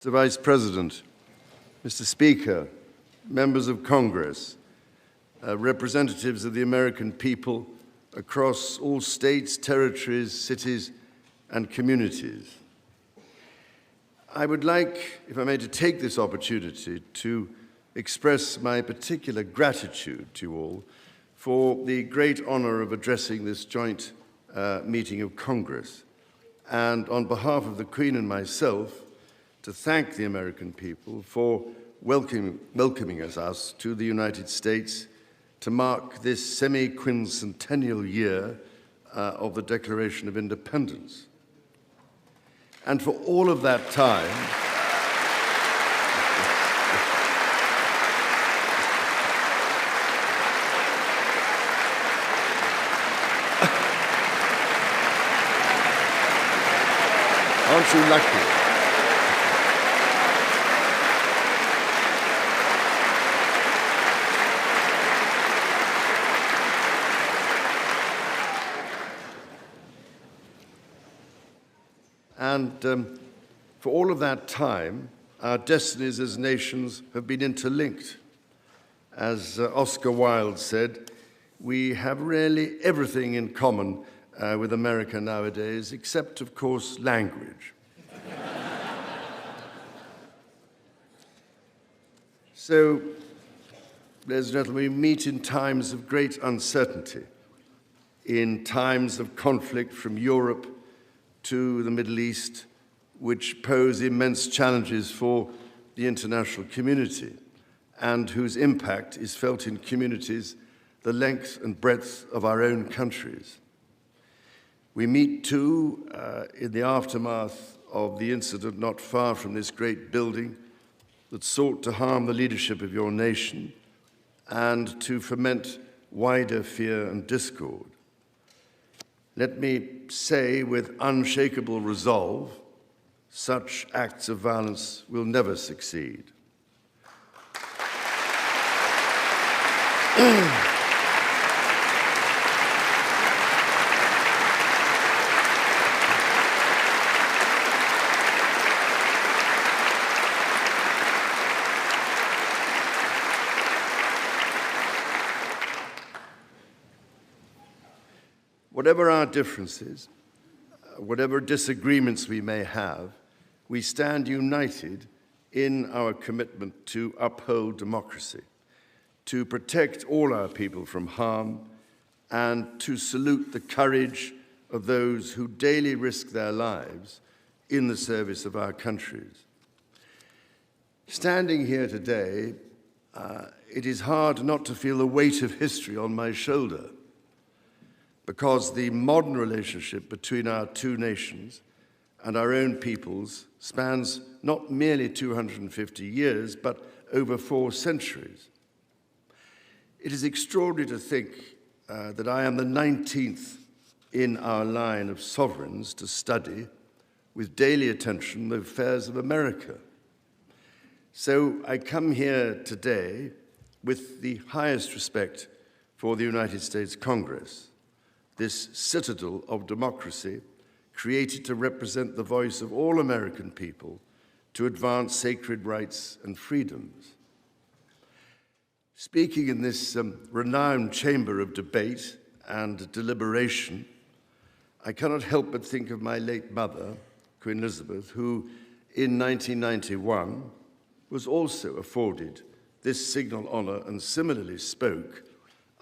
Mr. Vice President, Mr. Speaker, members of Congress, representatives of the American people across all states, territories, cities, and communities. I would like, if I may, to take this opportunity to express my particular gratitude to you all for the great honor of addressing this joint meeting of Congress, and on behalf of the Queen and myself, to thank the American people for welcoming us to the United States to mark this semi-quincentennial year of the Declaration of Independence. And for all of that time, aren't you lucky? And for all of that time, our destinies as nations have been interlinked. As Oscar Wilde said, we have really everything in common with America nowadays, except, of course, language. So, ladies and gentlemen, we meet in times of great uncertainty, in times of conflict from Europe to the Middle East, which pose immense challenges for the international community and whose impact is felt in communities the length and breadth of our own countries. We meet, too, in the aftermath of the incident not far from this great building that sought to harm the leadership of your nation and to foment wider fear and discord. Let me say with unshakable resolve, such acts of violence will never succeed. Whatever our differences, whatever disagreements we may have, we stand united in our commitment to uphold democracy, to protect all our people from harm, and to salute the courage of those who daily risk their lives in the service of our countries. Standing here today, it is hard not to feel the weight of history on my shoulder, because the modern relationship between our two nations and our own peoples spans not merely 250 years, but over 4 centuries. It is extraordinary to think that I am the 19th in our line of sovereigns to study with daily attention the affairs of America. So I come here today with the highest respect for the United States Congress, this citadel of democracy created to represent the voice of all American people to advance sacred rights and freedoms. Speaking in this renowned chamber of debate and deliberation, I cannot help but think of my late mother, Queen Elizabeth, who in 1991 was also afforded this signal honor and similarly spoke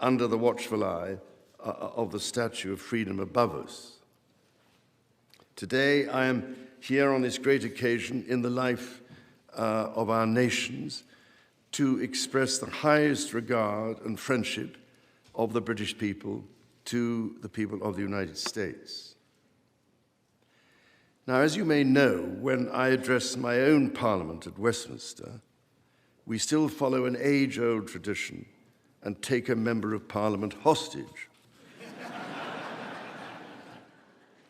under the watchful eye of the Statue of Freedom above us. Today, I am here on this great occasion in the life of our nations to express the highest regard and friendship of the British people to the people of the United States. Now, as you may know, when I address my own Parliament at Westminster, we still follow an age-old tradition and take a Member of Parliament hostage,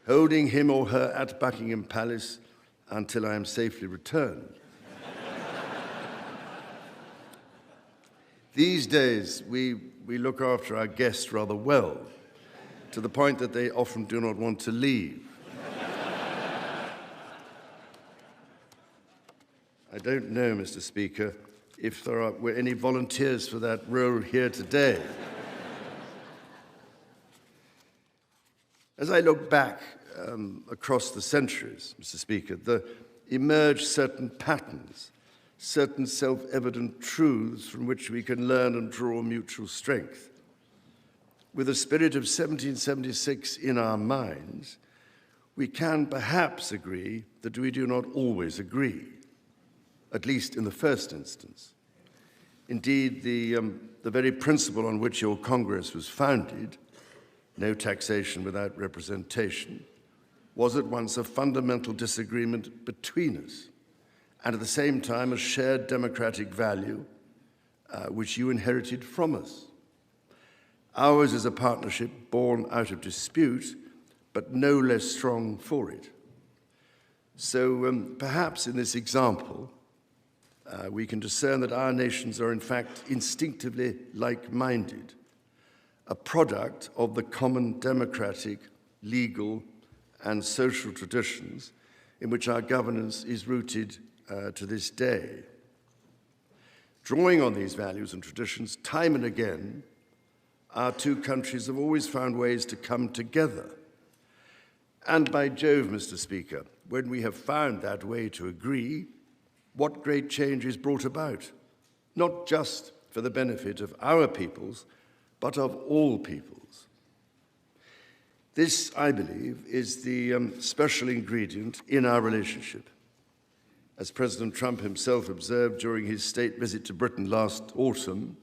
holding him or her at Buckingham Palace until I am safely returned. These days, we look after our guests rather well, to the point that they often do not want to leave. I don't know, Mr. Speaker, if there were any volunteers for that role here today. As I look back across the centuries, Mr. Speaker, there emerge certain patterns, certain self-evident truths from which we can learn and draw mutual strength. With the spirit of 1776 in our minds, we can perhaps agree that we do not always agree, at least in the first instance. Indeed, the very principle on which your Congress was founded, no taxation without representation, was at once a fundamental disagreement between us, and at the same time a shared democratic value which you inherited from us. Ours is a partnership born out of dispute, but no less strong for it. So perhaps in this example, we can discern that our nations are in fact instinctively like-minded, a product of the common democratic, legal, and social traditions in which our governance is rooted to this day. Drawing on these values and traditions, time and again, our two countries have always found ways to come together. And by Jove, Mr. Speaker, when we have found that way to agree, what great change is brought about, not just for the benefit of our peoples, but of all peoples. This, I believe, is the special ingredient in our relationship. As President Trump himself observed during his state visit to Britain last autumn,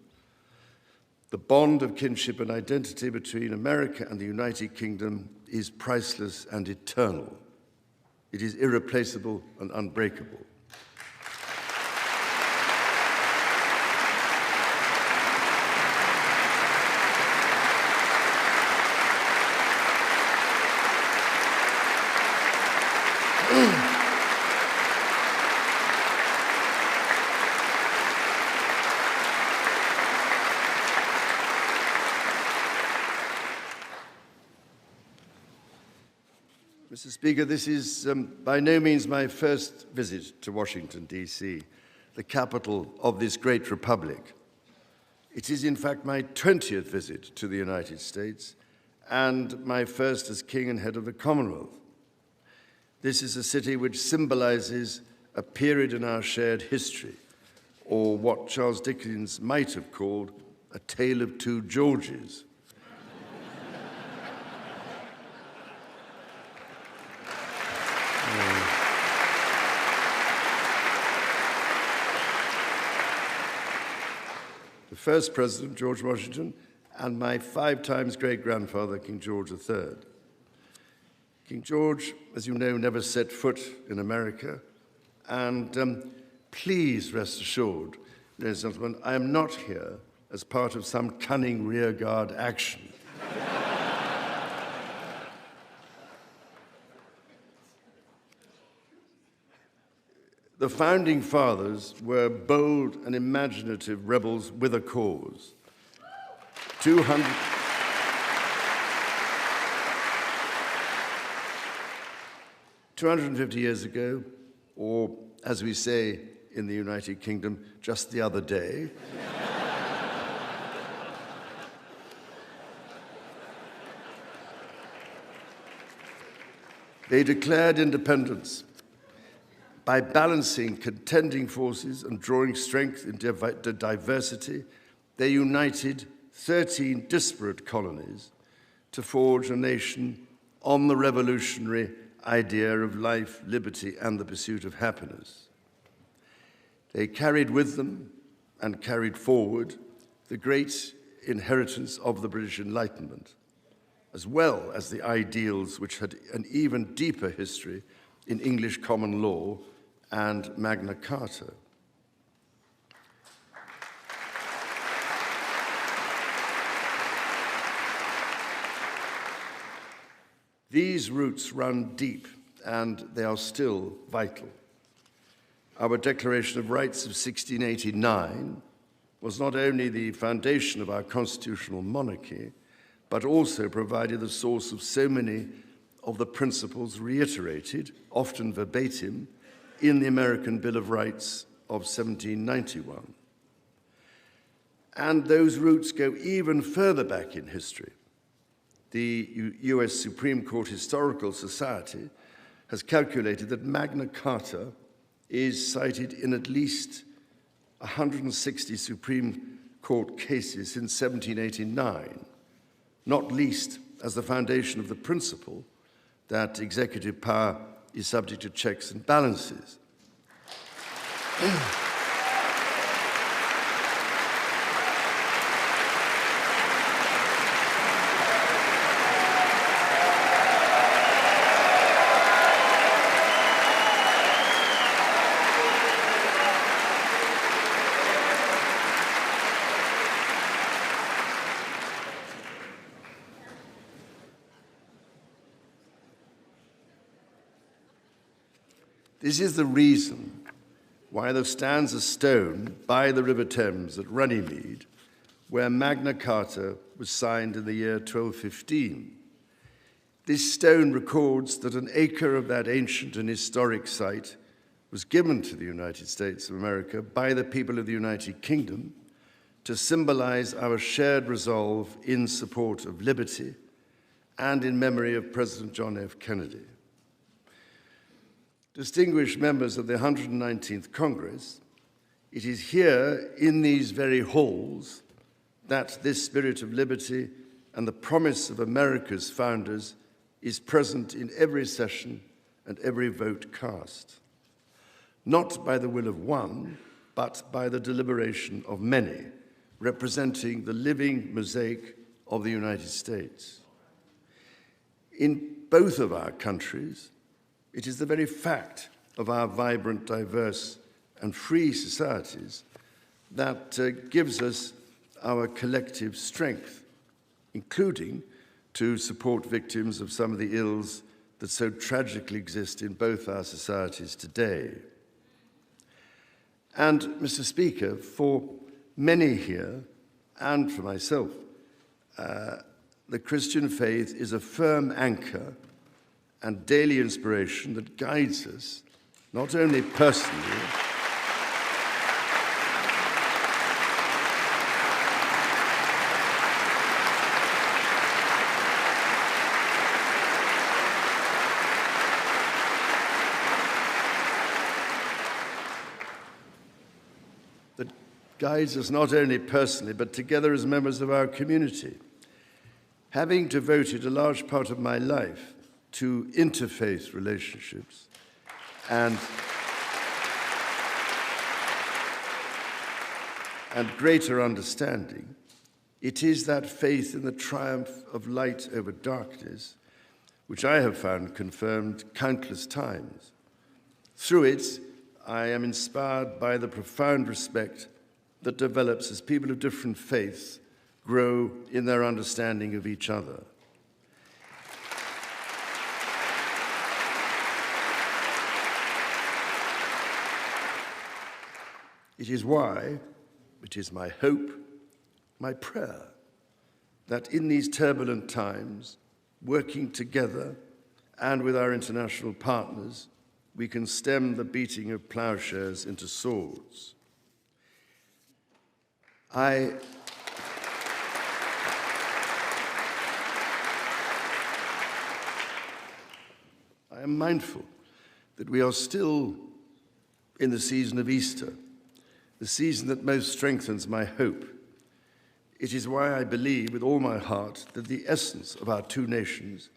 the bond of kinship and identity between America and the United Kingdom is priceless and eternal. It is irreplaceable and unbreakable. Mr. Speaker, this is by no means my first visit to Washington, D.C., the capital of this great republic. It is, in fact, my 20th visit to the United States and my first as King and head of the Commonwealth. This is a city which symbolizes a period in our shared history, or what Charles Dickens might have called a tale of two Georges. The first president, George Washington, and my 5 times great-grandfather, King George III. King George, as you know, never set foot in America, and please rest assured, ladies and gentlemen, I am not here as part of some cunning rearguard action. The founding fathers were bold and imaginative rebels with a cause. 250 years ago, or as we say in the United Kingdom, just the other day, they declared independence. By balancing contending forces and drawing strength in diversity, they united 13 disparate colonies to forge a nation on the revolutionary idea of life, liberty, and the pursuit of happiness. They carried with them and carried forward the great inheritance of the British Enlightenment, as well as the ideals which had an even deeper history in English common law and Magna Carta. These roots run deep, and they are still vital. Our Declaration of Rights of 1689 was not only the foundation of our constitutional monarchy, but also provided the source of so many of the principles reiterated, often verbatim, in the American Bill of Rights of 1791. And those roots go even further back in history. The US Supreme Court Historical Society has calculated that Magna Carta is cited in at least 160 Supreme Court cases since 1789, not least as the foundation of the principle that executive power is subject to checks and balances. This is the reason why there stands a stone by the River Thames at Runnymede, where Magna Carta was signed in the year 1215. This stone records that an acre of that ancient and historic site was given to the United States of America by the people of the United Kingdom to symbolize our shared resolve in support of liberty and in memory of President John F. Kennedy. Distinguished members of the 119th Congress, it is here in these very halls that this spirit of liberty and the promise of America's founders is present in every session and every vote cast, not by the will of one, but by the deliberation of many, representing the living mosaic of the United States. In both of our countries, it is the very fact of our vibrant, diverse, and free societies that gives us our collective strength, including to support victims of some of the ills that so tragically exist in both our societies today. And, Mr. Speaker, for many here, and for myself, the Christian faith is a firm anchor and daily inspiration that guides us, not only personally, but together as members of our community. Having devoted a large part of my life to interfaith relationships and greater understanding, it is that faith in the triumph of light over darkness which I have found confirmed countless times. Through it, I am inspired by the profound respect that develops as people of different faiths grow in their understanding of each other. It is why, it is my hope, my prayer, that in these turbulent times, working together and with our international partners, we can stem the beating of plowshares into swords. I am mindful that we are still in the season of Easter, the season that most strengthens my hope. It is why I believe with all my heart that the essence of our two nations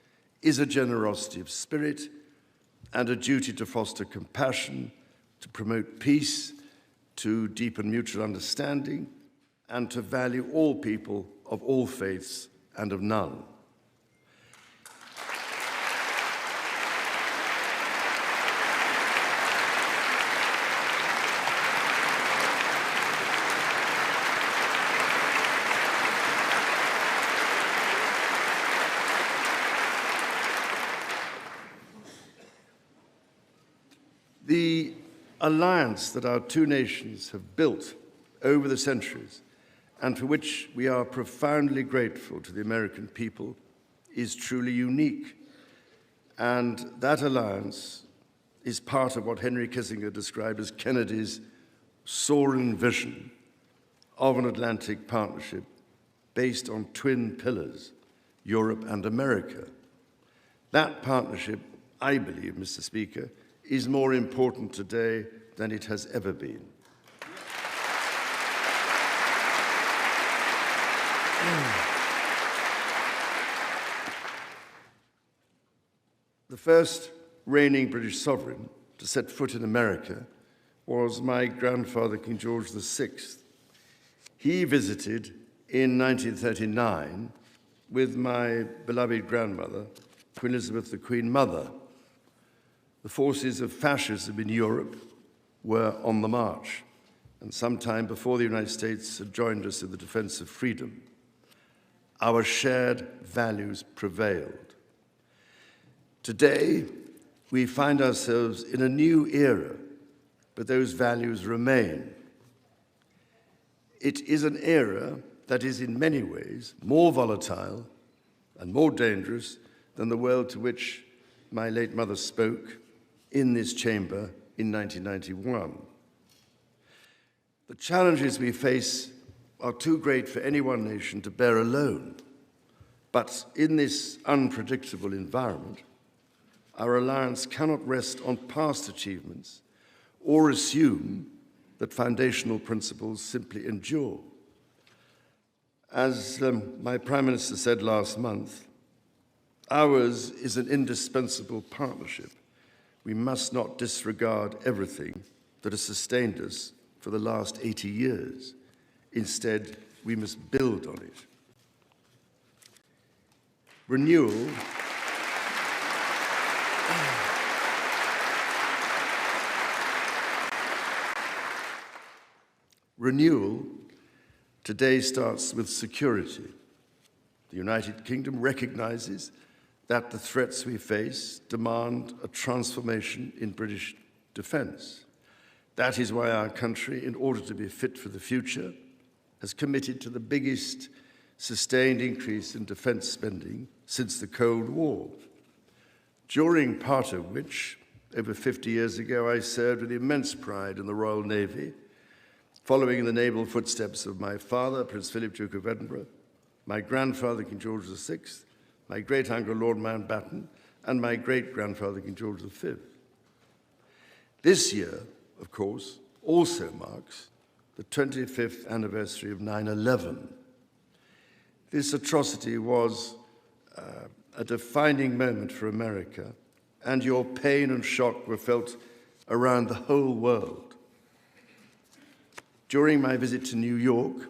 is a generosity of spirit and a duty to foster compassion, to promote peace, to deepen mutual understanding, and to value all people of all faiths and of none. The alliance that our two nations have built over the centuries, and for which we are profoundly grateful to the American people, is truly unique. And that alliance is part of what Henry Kissinger described as Kennedy's soaring vision of an Atlantic partnership based on twin pillars, Europe and America. That partnership, I believe, Mr. Speaker, is more important today than it has ever been. The first reigning British sovereign to set foot in America was my grandfather, King George VI. He visited in 1939 with my beloved grandmother, Queen Elizabeth, the Queen Mother. The forces of fascism in Europe were on the march, and sometime before the United States had joined us in the defense of freedom, our shared values prevailed. Today, we find ourselves in a new era, but those values remain. It is an era that is in many ways more volatile and more dangerous than the world to which my late mother spoke in this chamber in 1991. The challenges we face are too great for any one nation to bear alone. But in this unpredictable environment, our alliance cannot rest on past achievements or assume that foundational principles simply endure. As my Prime Minister said last month, ours is an indispensable partnership. We must not disregard everything that has sustained us for the last 80 years. Instead, we must build on it. Renewal today starts with security. The United Kingdom recognizes that the threats we face demand a transformation in British defense. That is why our country, in order to be fit for the future, has committed to the biggest sustained increase in defense spending since the Cold War, during part of which, over 50 years ago, I served with immense pride in the Royal Navy, following in the naval footsteps of my father, Prince Philip, Duke of Edinburgh, my grandfather, King George VI, my great-uncle, Lord Mountbatten, and my great-grandfather, King George V. This year, of course, also marks the 25th anniversary of 9/11. This atrocity was a defining moment for America, and your pain and shock were felt around the whole world. During my visit to New York,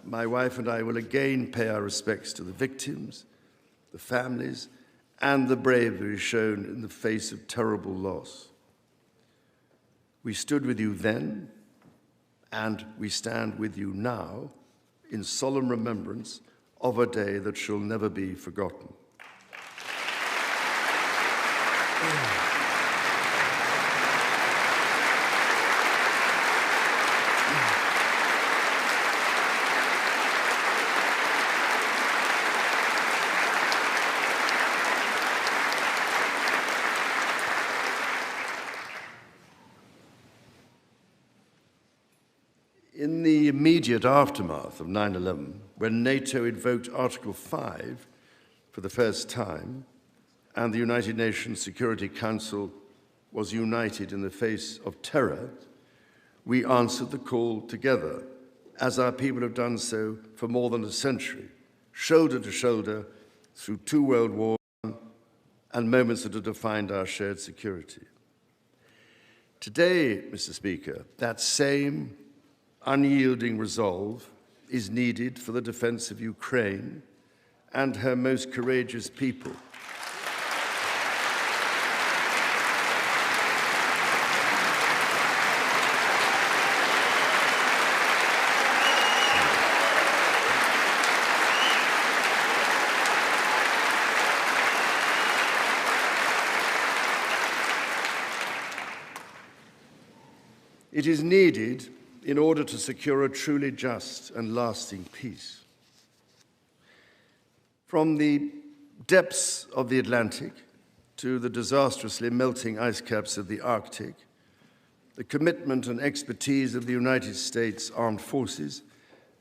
my wife and I will again pay our respects to the victims, the families, and the bravery shown in the face of terrible loss. We stood with you then, and we stand with you now in solemn remembrance of a day that shall never be forgotten. In the immediate aftermath of 9/11, when NATO invoked Article 5 for the first time, and the United Nations Security Council was united in the face of terror, we answered the call together, as our people have done so for more than a century, shoulder to shoulder through 2 world wars and moments that have defined our shared security. Today, Mr. Speaker, that same unyielding resolve is needed for the defense of Ukraine and her most courageous people. It is needed in order to secure a truly just and lasting peace. From the depths of the Atlantic to the disastrously melting ice caps of the Arctic, the commitment and expertise of the United States Armed Forces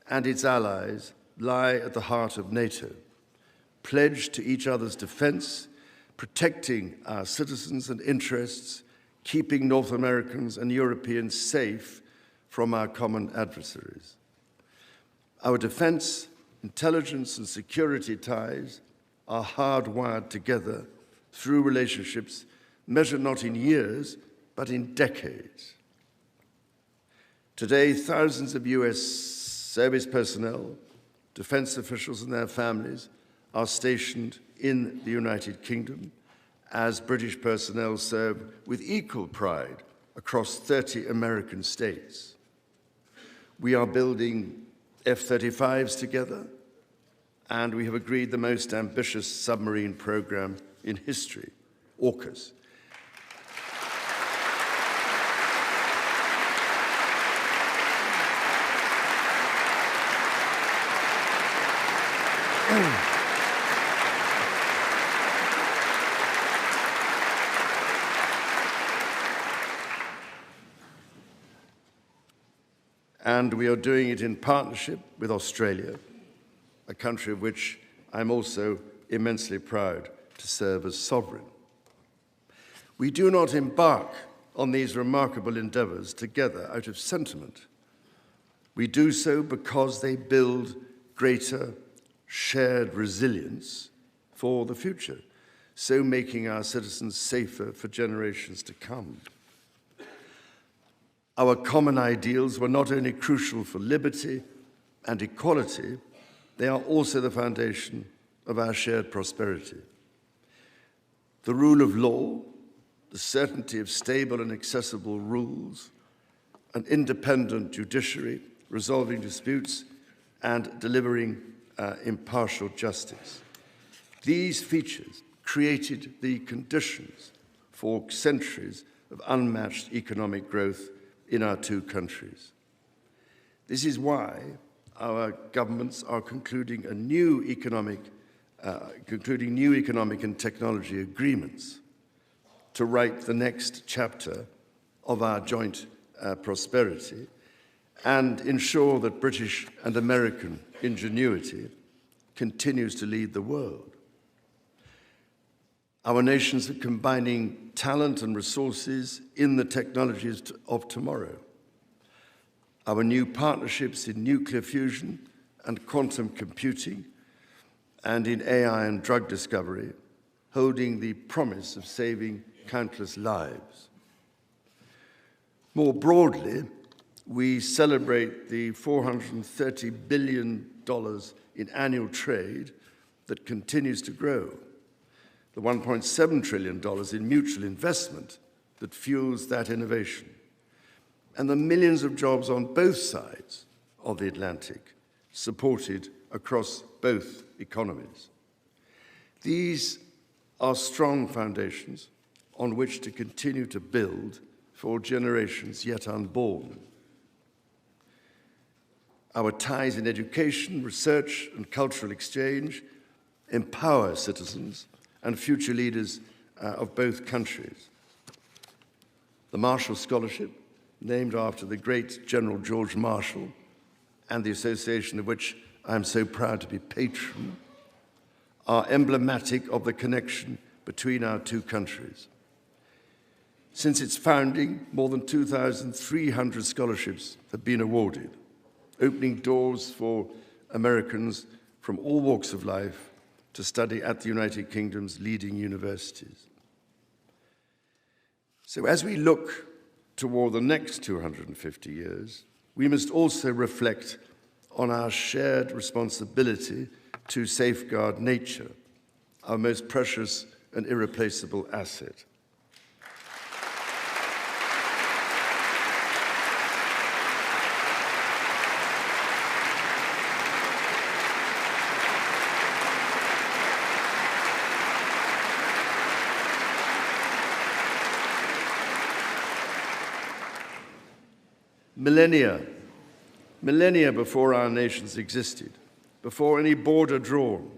and its allies lie at the heart of NATO, pledged to each other's defense, protecting our citizens and interests, keeping North Americans and Europeans safe from our common adversaries. Our defense, intelligence, and security ties are hardwired together through relationships measured not in years, but in decades. Today, thousands of US service personnel, defense officials and their families are stationed in the United Kingdom, as British personnel serve with equal pride across 30 American states. We are building F-35s together, and we have agreed the most ambitious submarine program in history, AUKUS. And we are doing it in partnership with Australia, a country of which I'm also immensely proud to serve as sovereign. We do not embark on these remarkable endeavors together out of sentiment. We do so because they build greater shared resilience for the future, so making our citizens safer for generations to come. Our common ideals were not only crucial for liberty and equality, they are also the foundation of our shared prosperity. The rule of law, the certainty of stable and accessible rules, an independent judiciary resolving disputes and delivering impartial justice. These features created the conditions for centuries of unmatched economic growth in our two countries. This is why our governments are concluding new economic and technology agreements to write the next chapter of our joint prosperity and ensure that British and American ingenuity continues to lead the world. Our nations are combining talent and resources in the technologies of tomorrow. Our new partnerships in nuclear fusion and quantum computing and in AI and drug discovery, holding the promise of saving countless lives. More broadly, we celebrate the $430 billion in annual trade that continues to grow, the $1.7 trillion in mutual investment that fuels that innovation, and the millions of jobs on both sides of the Atlantic, supported across both economies. These are strong foundations on which to continue to build for generations yet unborn. Our ties in education, research, and cultural exchange empower citizens and future leaders of both countries. The Marshall Scholarship, named after the great General George Marshall, and the association of which I am so proud to be patron, are emblematic of the connection between our two countries. Since its founding, more than 2,300 scholarships have been awarded, opening doors for Americans from all walks of life to study at the United Kingdom's leading universities. So as we look toward the next 250 years, we must also reflect on our shared responsibility to safeguard nature, our most precious and irreplaceable asset. Millennia before our nations existed, before any border drawn,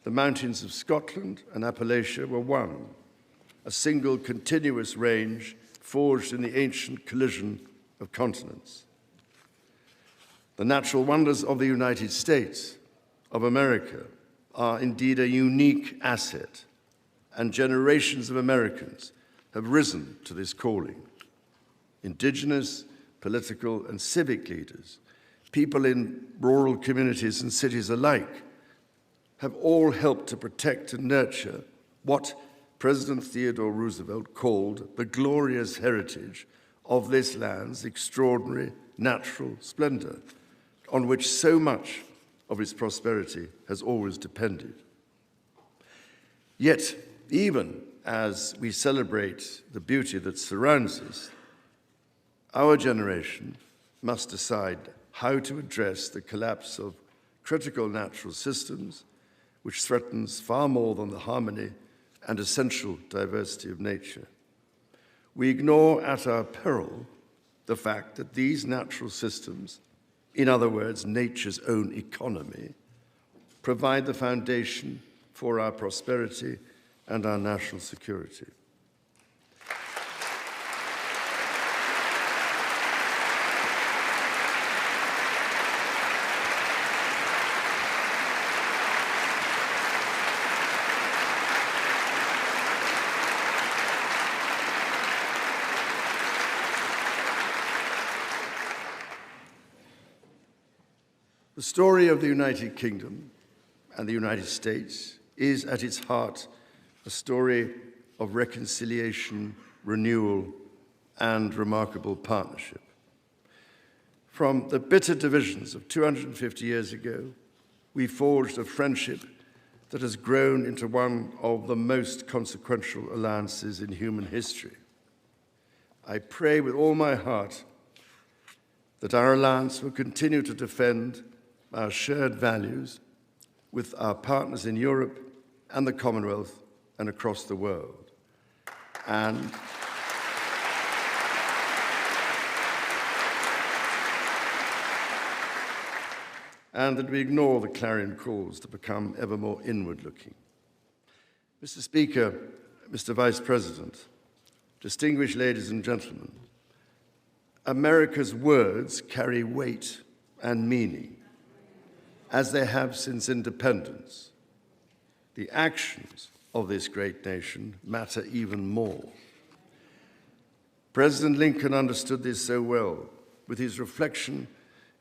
the mountains of Scotland and Appalachia were one, a single continuous range forged in the ancient collision of continents. The natural wonders of the United States of America are indeed a unique asset, and generations of Americans have risen to this calling. Indigenous, political, and civic leaders, people in rural communities and cities alike, have all helped to protect and nurture what President Theodore Roosevelt called the glorious heritage of this land's extraordinary natural splendor, on which so much of its prosperity has always depended. Yet, even as we celebrate the beauty that surrounds us, our generation must decide how to address the collapse of critical natural systems, which threatens far more than the harmony and essential diversity of nature. We ignore at our peril the fact that these natural systems, in other words, nature's own economy, provide the foundation for our prosperity and our national security. The story of the United Kingdom and the United States is at its heart a story of reconciliation, renewal, and remarkable partnership. From the bitter divisions of 250 years ago, we forged a friendship that has grown into one of the most consequential alliances in human history. I pray with all my heart that our alliance will continue to defend our shared values with our partners in Europe and the Commonwealth and across the world. And that we ignore the clarion calls to become ever more inward-looking. Mr. Speaker, Mr. Vice President, distinguished ladies and gentlemen, America's words carry weight and meaning, as they have since independence. The actions of this great nation matter even more. President Lincoln understood this so well with his reflection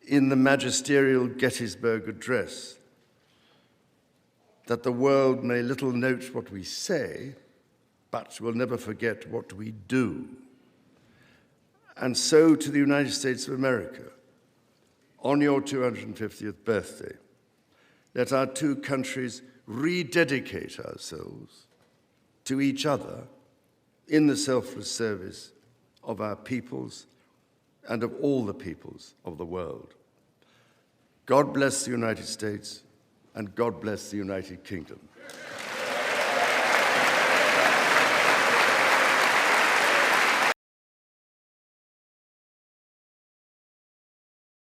in the magisterial Gettysburg Address, that the world may little note what we say, but will never forget what we do. And so to the United States of America, on your 250th birthday, let our two countries rededicate ourselves to each other in the selfless service of our peoples and of all the peoples of the world. God bless the United States, and God bless the United Kingdom.